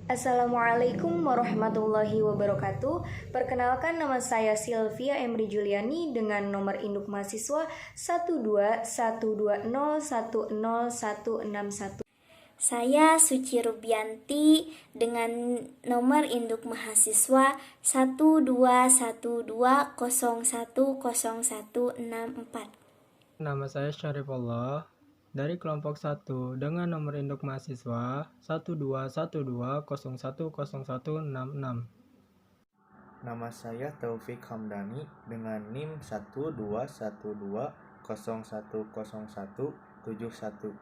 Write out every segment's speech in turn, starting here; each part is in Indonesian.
Assalamualaikum warahmatullahi wabarakatuh. Perkenalkan, nama saya Sylvia Emri Juliani dengan nomor induk mahasiswa 12120101161. Saya Suci Rubianti dengan nomor induk mahasiswa 12120101164. Nama saya Syarifullah dari kelompok 1 dengan nomor induk mahasiswa 12120101166. Nama saya Taufik Hamdani dengan NIM 12120101171.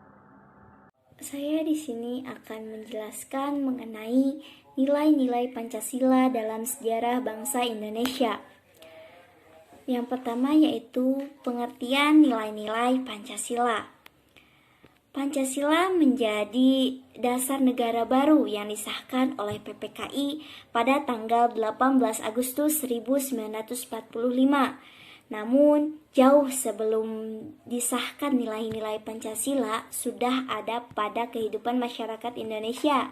Saya di sini akan menjelaskan mengenai nilai-nilai Pancasila dalam sejarah bangsa Indonesia. Yang pertama yaitu pengertian nilai-nilai Pancasila. Pancasila menjadi dasar negara baru yang disahkan oleh PPKI pada tanggal 18 Agustus 1945. Namun, jauh sebelum disahkan nilai-nilai Pancasila sudah ada pada kehidupan masyarakat Indonesia.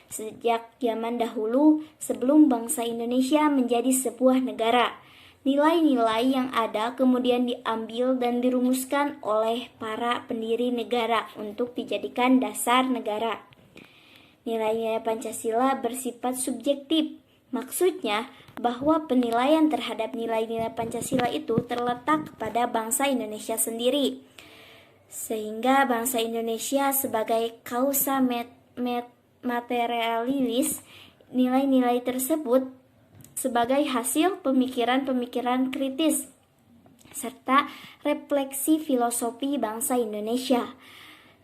Sejak zaman dahulu, sebelum bangsa Indonesia menjadi sebuah negara, nilai-nilai yang ada kemudian diambil dan dirumuskan oleh para pendiri negara untuk dijadikan dasar negara. Nilai-nilai Pancasila bersifat subjektif. Maksudnya bahwa penilaian terhadap nilai-nilai Pancasila itu terletak pada bangsa Indonesia sendiri. Sehingga bangsa Indonesia sebagai kausa materialis nilai-nilai tersebut sebagai hasil pemikiran-pemikiran kritis serta refleksi filosofi bangsa Indonesia.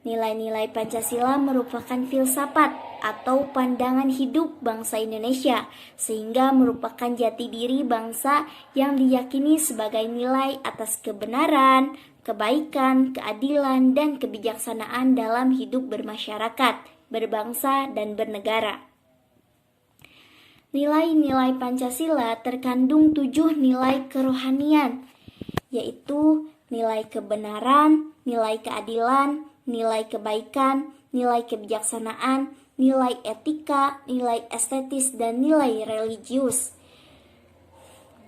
Nilai-nilai Pancasila merupakan filsafat atau pandangan hidup bangsa Indonesia, sehingga merupakan jati diri bangsa yang diyakini sebagai nilai atas kebenaran, kebaikan, keadilan, dan kebijaksanaan dalam hidup bermasyarakat, berbangsa, dan bernegara. Nilai-nilai Pancasila terkandung 7 nilai kerohanian, yaitu nilai kebenaran, nilai keadilan, nilai kebaikan, nilai kebijaksanaan, nilai etika, nilai estetis, dan nilai religius,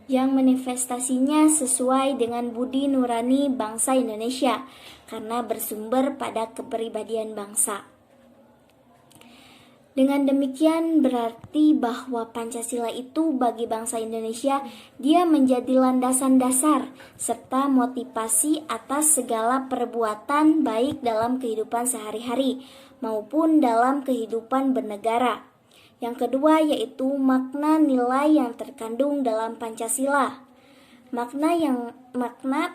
yang manifestasinya sesuai dengan budi nurani bangsa Indonesia karena bersumber pada kepribadian bangsa. Dengan demikian berarti bahwa Pancasila itu bagi bangsa Indonesia dia menjadi landasan dasar serta motivasi atas segala perbuatan baik dalam kehidupan sehari-hari maupun dalam kehidupan bernegara. Yang kedua yaitu makna nilai yang terkandung dalam Pancasila. Makna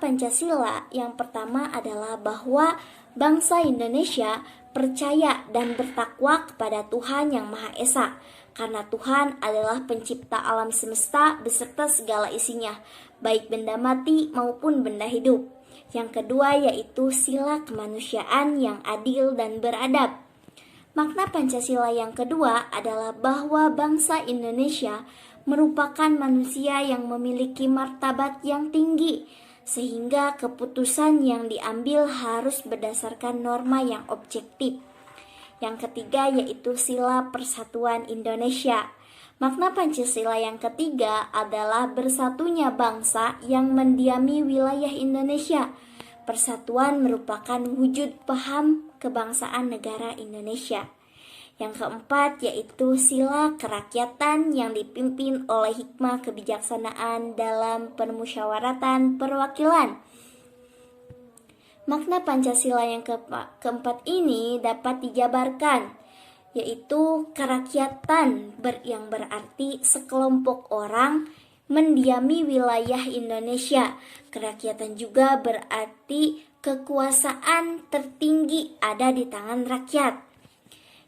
Pancasila yang pertama adalah bahwa bangsa Indonesia percaya dan bertakwa kepada Tuhan Yang Maha Esa, karena Tuhan adalah pencipta alam semesta beserta segala isinya, baik benda mati maupun benda hidup. Yang kedua yaitu sila kemanusiaan yang adil dan beradab. Makna Pancasila yang kedua adalah bahwa bangsa Indonesia merupakan manusia yang memiliki martabat yang tinggi, sehingga keputusan yang diambil harus berdasarkan norma yang objektif. Yang ketiga yaitu sila persatuan Indonesia. Makna Pancasila yang ketiga adalah bersatunya bangsa yang mendiami wilayah Indonesia. Persatuan merupakan wujud paham kebangsaan negara Indonesia. Yang keempat yaitu sila kerakyatan yang dipimpin oleh hikmah kebijaksanaan dalam permusyawaratan perwakilan. Makna Pancasila yang keempat ini dapat dijabarkan, yaitu kerakyatan yang berarti sekelompok orang mendiami wilayah Indonesia. Kerakyatan juga berarti kekuasaan tertinggi ada di tangan rakyat.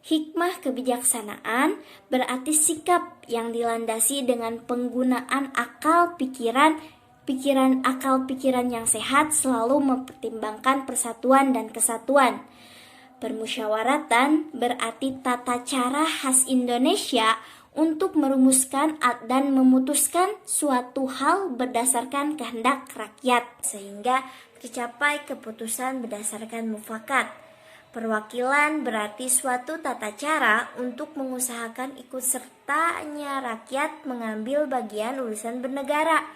Hikmah kebijaksanaan berarti sikap yang dilandasi dengan penggunaan akal pikiran yang sehat selalu mempertimbangkan persatuan dan kesatuan. Permusyawaratan berarti tata cara khas Indonesia untuk merumuskan dan memutuskan suatu hal berdasarkan kehendak rakyat sehingga tercapai keputusan berdasarkan mufakat. Perwakilan berarti suatu tata cara untuk mengusahakan ikut sertanya rakyat mengambil bagian urusan bernegara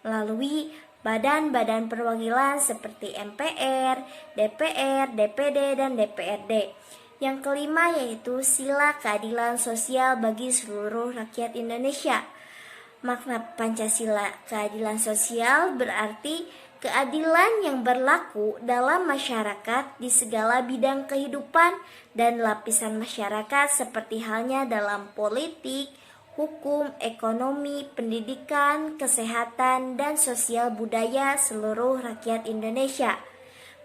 melalui badan-badan perwakilan seperti MPR, DPR, DPD, dan DPRD. Yang kelima yaitu sila keadilan sosial bagi seluruh rakyat Indonesia. Makna Pancasila keadilan sosial berarti keadilan yang berlaku dalam masyarakat di segala bidang kehidupan dan lapisan masyarakat seperti halnya dalam politik, hukum, ekonomi, pendidikan, kesehatan, dan sosial budaya seluruh rakyat Indonesia.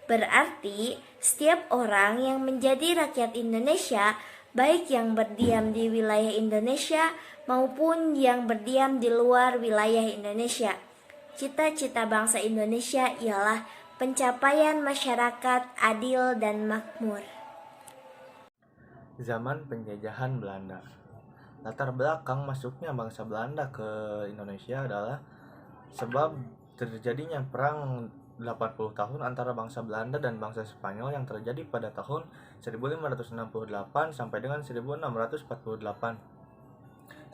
Berarti setiap orang yang menjadi rakyat Indonesia, baik yang berdiam di wilayah Indonesia maupun yang berdiam di luar wilayah Indonesia. Cita-cita bangsa Indonesia ialah pencapaian masyarakat adil dan makmur. Zaman penjajahan Belanda. Latar belakang masuknya bangsa Belanda ke Indonesia adalah sebab terjadinya perang 80 tahun antara bangsa Belanda dan bangsa Spanyol yang terjadi pada tahun 1568 sampai dengan 1648.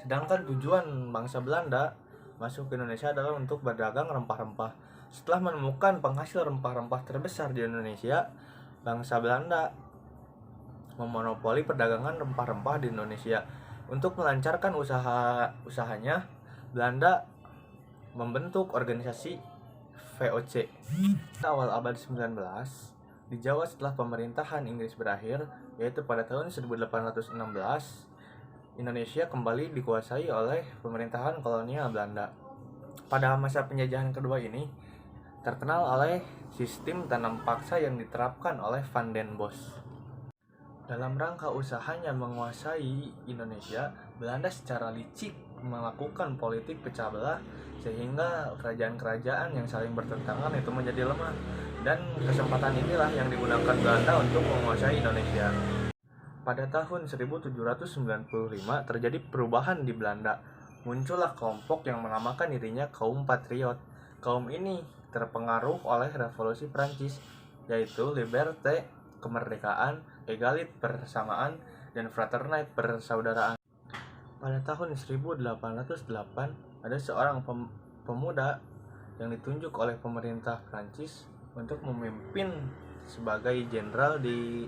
Sedangkan tujuan bangsa Belanda masuk ke Indonesia adalah untuk berdagang rempah-rempah. Setelah menemukan penghasil rempah-rempah terbesar di Indonesia, bangsa Belanda memonopoli perdagangan rempah-rempah di Indonesia. Untuk melancarkan usahanya, Belanda membentuk organisasi VOC. Awal abad 19, di Jawa setelah pemerintahan Inggris berakhir, yaitu pada tahun 1816, Indonesia kembali dikuasai oleh pemerintahan kolonial Belanda. Pada masa penjajahan kedua ini, terkenal oleh sistem tanam paksa yang diterapkan oleh Van den Bosch. Dalam rangka usahanya menguasai Indonesia, Belanda secara licik melakukan politik pecah belah sehingga kerajaan-kerajaan yang saling bertentangan itu menjadi lemah. Dan kesempatan inilah yang digunakan Belanda untuk menguasai Indonesia. Pada tahun 1795 terjadi perubahan di Belanda. Muncullah kelompok yang menamakan dirinya kaum patriot. Kaum ini terpengaruh oleh revolusi Prancis, yaitu liberté, kemerdekaan, egalit, persamaan, dan fraternite, persaudaraan. Pada tahun 1808 ada seorang pemuda yang ditunjuk oleh pemerintah Prancis untuk memimpin sebagai jenderal di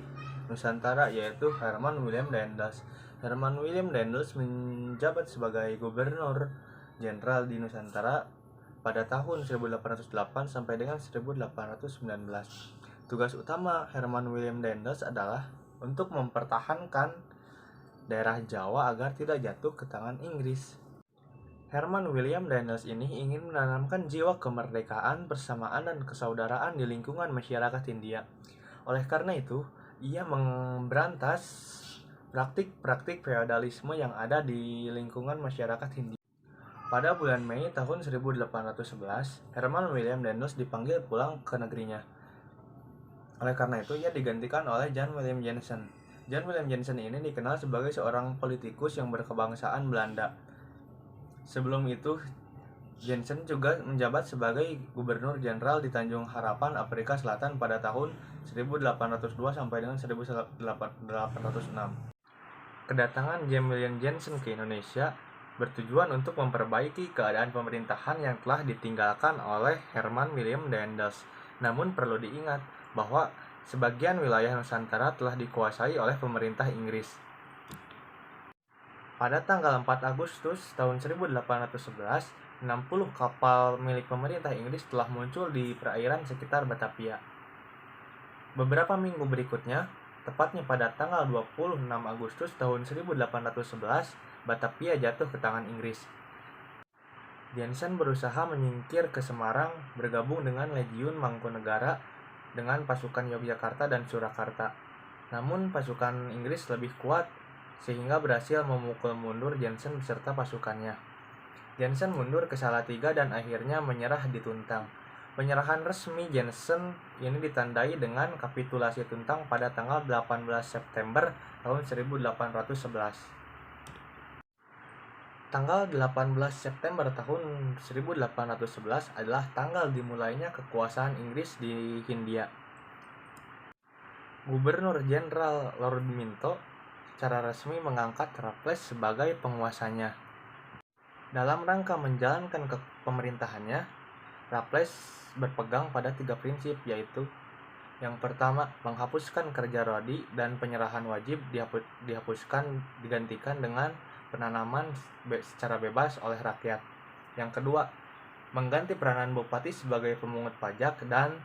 Nusantara, yaitu Herman Willem Daendels. Herman Willem Daendels menjabat sebagai gubernur jenderal di Nusantara pada tahun 1808 sampai dengan 1819. Tugas utama Herman Willem Daendels adalah untuk mempertahankan daerah Jawa agar tidak jatuh ke tangan Inggris. Herman Willem Daendels ini ingin menanamkan jiwa kemerdekaan, persamaan, dan kesaudaraan di lingkungan masyarakat Hindia. Oleh karena itu, ia memberantas praktik-praktik feodalisme yang ada di lingkungan masyarakat Hindia. Pada bulan Mei tahun 1811, Herman Willem Daendels dipanggil pulang ke negerinya. Oleh karena itu, ia digantikan oleh Jan Willem Jensen. Jan Willem Jensen ini dikenal sebagai seorang politikus yang berkebangsaan Belanda. Sebelum itu, Jensen juga menjabat sebagai gubernur jenderal di Tanjung Harapan, Afrika Selatan pada tahun 1802 sampai dengan 1806. Kedatangan Jan Willem Jensen ke Indonesia bertujuan untuk memperbaiki keadaan pemerintahan yang telah ditinggalkan oleh Herman Willem Daendels. Namun perlu diingat bahwa sebagian wilayah Nusantara telah dikuasai oleh pemerintah Inggris. Pada tanggal 4 Agustus tahun 1811, 60 kapal milik pemerintah Inggris telah muncul di perairan sekitar Batavia. Beberapa minggu berikutnya, tepatnya pada tanggal 26 Agustus tahun 1811, Batavia jatuh ke tangan Inggris. Jensen berusaha menyingkir ke Semarang, bergabung dengan Legiun Mangkunegara dengan pasukan Yogyakarta dan Surakarta. Namun pasukan Inggris lebih kuat sehingga berhasil memukul mundur Jensen beserta pasukannya. Jensen mundur ke Salatiga dan akhirnya menyerah di Tuntang. Penyerahan resmi Jensen ini ditandai dengan kapitulasi Tuntang pada tanggal 18 September tahun 1811. Tanggal 18 September tahun 1811 adalah tanggal dimulainya kekuasaan Inggris di Hindia. Gubernur Jenderal Lord Minto secara resmi mengangkat Raffles sebagai penguasanya. Dalam rangka menjalankan pemerintahannya, Raffles berpegang pada 3 prinsip, yaitu yang pertama, menghapuskan kerja rodi dan penyerahan wajib digantikan dengan penanaman secara bebas oleh rakyat. Yang kedua, mengganti peranan bupati sebagai pemungut pajak dan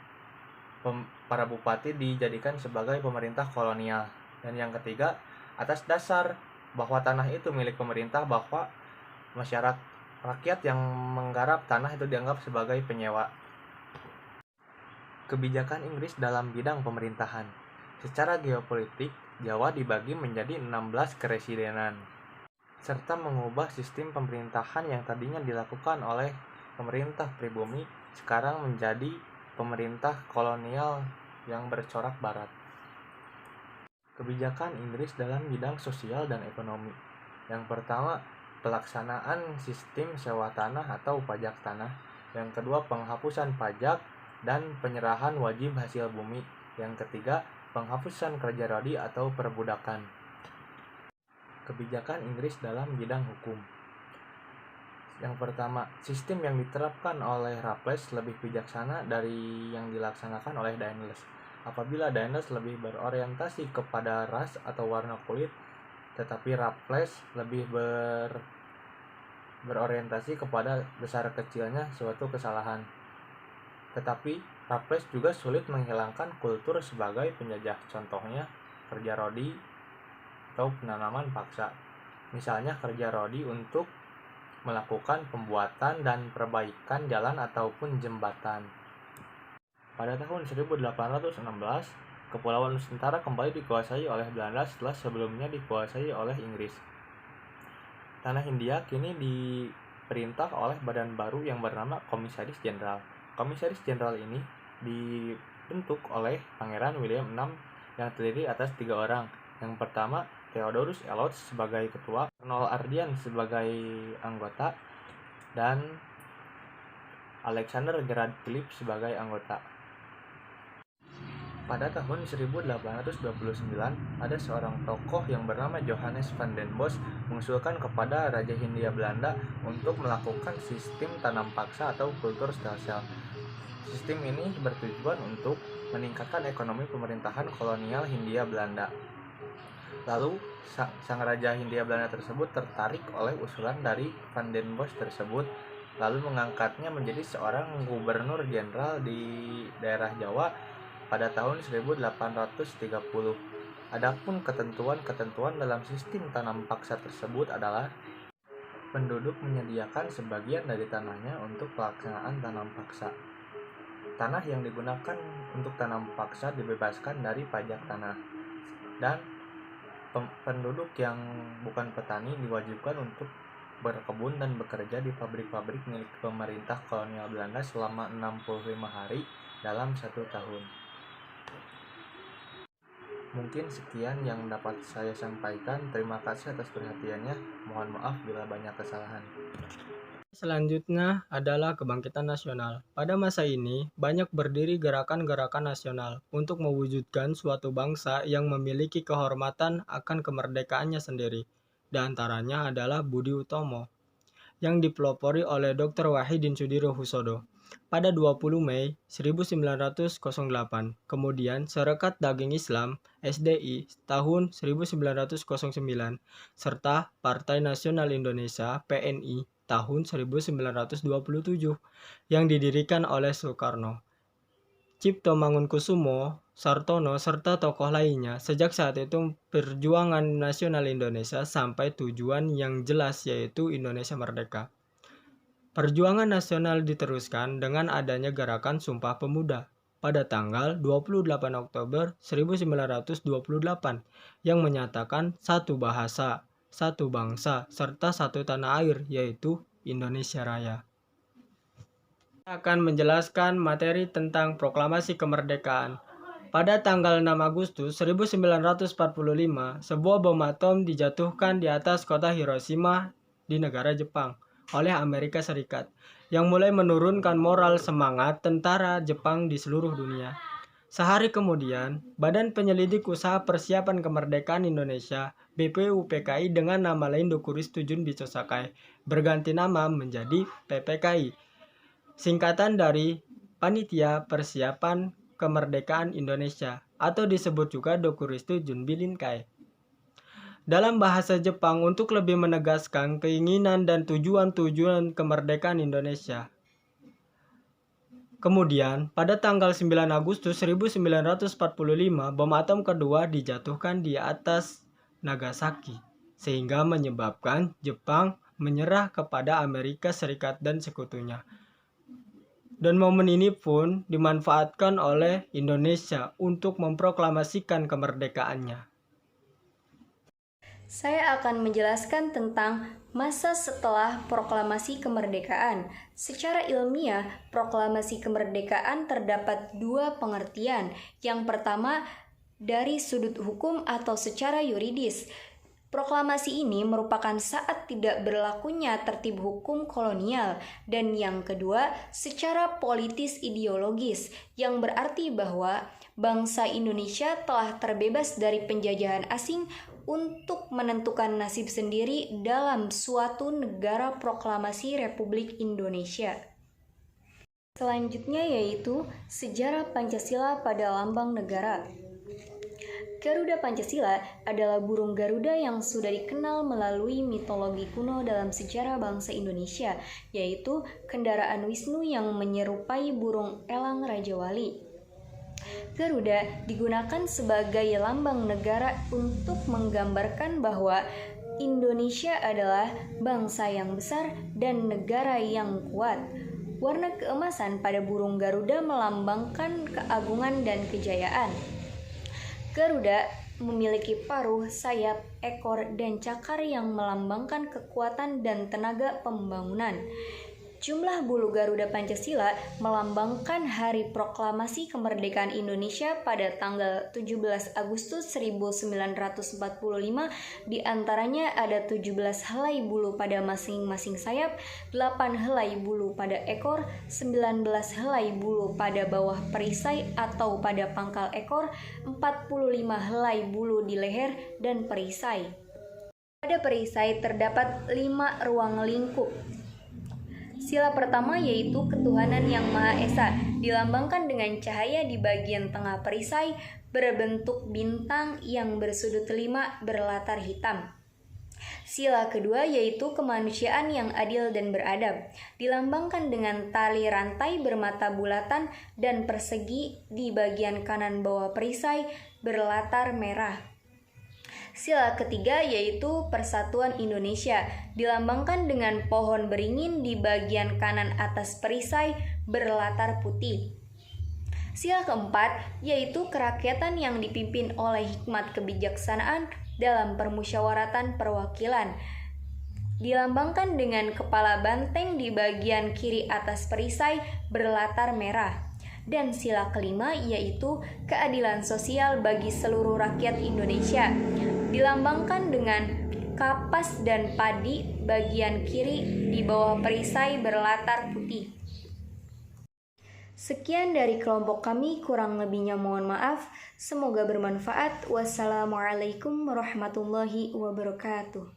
para bupati dijadikan sebagai pemerintah kolonial. Dan yang ketiga, atas dasar bahwa tanah itu milik pemerintah, bahwa masyarakat rakyat yang menggarap tanah itu dianggap sebagai penyewa. Kebijakan Inggris dalam bidang pemerintahan. Secara geopolitik, Jawa dibagi menjadi 16 keresidenan, serta mengubah sistem pemerintahan yang tadinya dilakukan oleh pemerintah pribumi sekarang menjadi pemerintah kolonial yang bercorak barat. Kebijakan Inggris dalam bidang sosial dan ekonomi. Yang pertama, pelaksanaan sistem sewa tanah atau pajak tanah. Yang kedua, penghapusan pajak dan penyerahan wajib hasil bumi. Yang ketiga, penghapusan kerja rodi atau perbudakan. Kebijakan Inggris dalam bidang hukum. Yang pertama, sistem yang diterapkan oleh Raffles lebih bijaksana dari yang dilaksanakan oleh Daniels. Apabila Daniels lebih berorientasi kepada ras atau warna kulit, tetapi Raffles lebih berorientasi kepada besar kecilnya suatu kesalahan. Tetapi Raffles juga sulit menghilangkan kultur sebagai penjajah, contohnya kerja rodi atau penanaman paksa. Misalnya kerja rodi untuk melakukan pembuatan dan perbaikan jalan ataupun jembatan. Pada tahun 1816, Kepulauan Nusantara kembali dikuasai oleh Belanda setelah sebelumnya dikuasai oleh Inggris. Tanah Hindia kini diperintah oleh badan baru yang bernama Komisaris Jenderal. Komisaris Jenderal ini dibentuk oleh Pangeran William VI yang terdiri atas 3 orang. Yang pertama, Theodorus Elot sebagai ketua, Arnold Ardian sebagai anggota, dan Alexander Gerard Philips sebagai anggota. Pada tahun 1829, ada seorang tokoh yang bernama Johannes van den Bosch mengusulkan kepada Raja Hindia Belanda untuk melakukan sistem tanam paksa atau kultur stelsel. Sistem ini bertujuan untuk meningkatkan ekonomi pemerintahan kolonial Hindia Belanda. Lalu, sang Raja Hindia Belanda tersebut tertarik oleh usulan dari Van den Bosch tersebut, lalu mengangkatnya menjadi seorang gubernur jenderal di daerah Jawa pada tahun 1830. Adapun ketentuan-ketentuan dalam sistem tanam paksa tersebut adalah penduduk menyediakan sebagian dari tanahnya untuk pelaksanaan tanam paksa. Tanah yang digunakan untuk tanam paksa dibebaskan dari pajak tanah, dan penduduk yang bukan petani diwajibkan untuk berkebun dan bekerja di pabrik-pabrik milik pemerintah kolonial Belanda selama 65 hari dalam 1 tahun. Mungkin sekian yang dapat saya sampaikan. Terima kasih atas perhatiannya. Mohon maaf bila banyak kesalahan. Selanjutnya adalah kebangkitan nasional. Pada masa ini, banyak berdiri gerakan-gerakan nasional untuk mewujudkan suatu bangsa yang memiliki kehormatan akan kemerdekaannya sendiri. Di antaranya adalah Budi Utomo, yang dipelopori oleh Dr. Wahidin Sudirohusodo pada 20 Mei 1908. Kemudian Sarekat Daging Islam (SDI) tahun 1909, serta Partai Nasional Indonesia (PNI) tahun 1927 yang didirikan oleh Soekarno, Cipto Mangunkusumo, Sartono, serta tokoh lainnya. Sejak saat itu perjuangan nasional Indonesia sampai tujuan yang jelas, yaitu Indonesia merdeka. Perjuangan nasional diteruskan dengan adanya gerakan Sumpah Pemuda pada tanggal 28 Oktober 1928 yang menyatakan satu bahasa, satu bangsa, serta satu tanah air, yaitu Indonesia Raya. Saya akan menjelaskan materi tentang proklamasi kemerdekaan. Pada tanggal 6 Agustus 1945, sebuah bom atom dijatuhkan di atas kota Hiroshima di negara Jepang oleh Amerika Serikat, yang mulai menurunkan moral semangat tentara Jepang di seluruh dunia. Sehari kemudian, Badan Penyelidik Usaha Persiapan Kemerdekaan Indonesia (BPUPKI) dengan nama lain Dokuris Tujun Bicosakai berganti nama menjadi PPKI, singkatan dari Panitia Persiapan Kemerdekaan Indonesia atau disebut juga Dokuristu Junbilinkai. Dalam bahasa Jepang untuk lebih menegaskan keinginan dan tujuan-tujuan kemerdekaan Indonesia. Kemudian, pada tanggal 9 Agustus 1945, bom atom kedua dijatuhkan di atas Nagasaki, sehingga menyebabkan Jepang menyerah kepada Amerika Serikat dan sekutunya. Dan momen ini pun dimanfaatkan oleh Indonesia untuk memproklamasikan kemerdekaannya. Saya akan menjelaskan tentang masa setelah proklamasi kemerdekaan. Secara ilmiah, proklamasi kemerdekaan terdapat dua pengertian. Yang pertama, dari sudut hukum atau secara yuridis. Proklamasi ini merupakan saat tidak berlakunya tertib hukum kolonial, dan yang kedua secara politis ideologis, yang berarti bahwa bangsa Indonesia telah terbebas dari penjajahan asing untuk menentukan nasib sendiri dalam suatu negara proklamasi Republik Indonesia. Selanjutnya yaitu sejarah Pancasila pada lambang negara. Garuda Pancasila adalah burung Garuda yang sudah dikenal melalui mitologi kuno dalam sejarah bangsa Indonesia, yaitu kendaraan Wisnu yang menyerupai burung elang Raja Wali. Garuda digunakan sebagai lambang negara untuk menggambarkan bahwa Indonesia adalah bangsa yang besar dan negara yang kuat. Warna keemasan pada burung Garuda melambangkan keagungan dan kejayaan. Garuda memiliki paruh, sayap, ekor, dan cakar yang melambangkan kekuatan dan tenaga pembangunan. Jumlah bulu Garuda Pancasila melambangkan Hari Proklamasi Kemerdekaan Indonesia pada tanggal 17 Agustus 1945. Di antaranya ada 17 helai bulu pada masing-masing sayap, 8 helai bulu pada ekor, 19 helai bulu pada bawah perisai atau pada pangkal ekor, 45 helai bulu di leher dan perisai. Pada perisai terdapat 5 ruang lingkup. Sila pertama yaitu ketuhanan yang Maha Esa, dilambangkan dengan cahaya di bagian tengah perisai berbentuk bintang yang bersudut 5 berlatar hitam. Sila kedua yaitu kemanusiaan yang adil dan beradab, dilambangkan dengan tali rantai bermata bulatan dan persegi di bagian kanan bawah perisai berlatar merah. Sila ketiga yaitu Persatuan Indonesia, dilambangkan dengan pohon beringin di bagian kanan atas perisai berlatar putih. Sila keempat yaitu kerakyatan yang dipimpin oleh hikmat kebijaksanaan dalam permusyawaratan perwakilan, dilambangkan dengan kepala banteng di bagian kiri atas perisai berlatar merah. Dan sila kelima yaitu keadilan sosial bagi seluruh rakyat Indonesia, dilambangkan dengan kapas dan padi bagian kiri di bawah perisai berlatar putih. Sekian dari kelompok kami, kurang lebihnya mohon maaf. Semoga bermanfaat. Wassalamualaikum warahmatullahi wabarakatuh.